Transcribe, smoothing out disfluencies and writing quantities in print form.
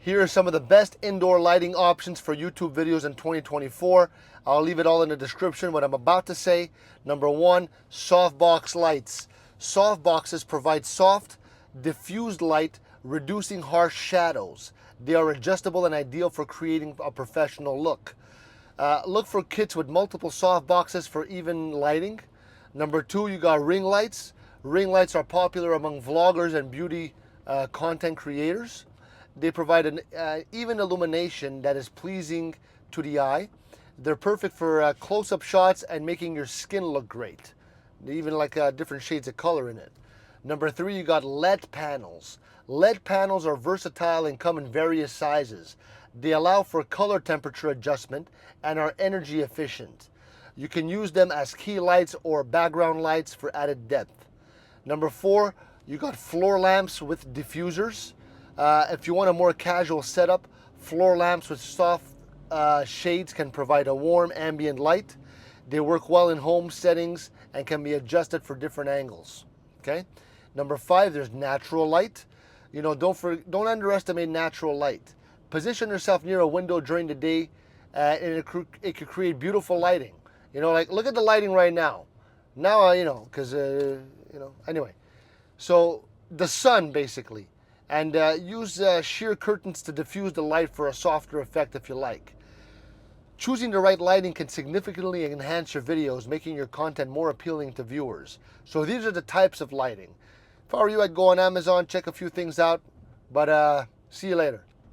Here are some of the best indoor lighting options for YouTube videos in 2024. I'll leave it all in the description, what I'm about to say. Number one, Softbox Lights. Softboxes provide soft, diffused light, reducing harsh shadows. They are adjustable and ideal for creating a professional look. Look for kits with multiple softboxes for even lighting. Number two, you got ring lights. Ring lights are popular among vloggers and beauty content creators. They provide an even illumination that is pleasing to the eye. They're perfect for close-up shots and making your skin look great. They even like different shades of color in it. Number three, you got LED panels. LED panels are versatile and come in various sizes. They allow for color temperature adjustment and are energy efficient. You can use them as key lights or background lights for added depth. Number four, you got floor lamps with diffusers. If you want a more casual setup, floor lamps with soft shades can provide a warm ambient light. They work well in home settings and can be adjusted for different angles. Okay. Number five, there's natural light. You know, don't underestimate natural light. Position yourself near a window during the day, and it could create beautiful lighting. You know, like look at the lighting right now. Now you know, because anyway. So the sun basically. And use sheer curtains to diffuse the light for a softer effect if you like. Choosing the right lighting can significantly enhance your videos, making your content more appealing to viewers. So these are the types of lighting. If I were you, I'd go on Amazon, check a few things out, but see you later.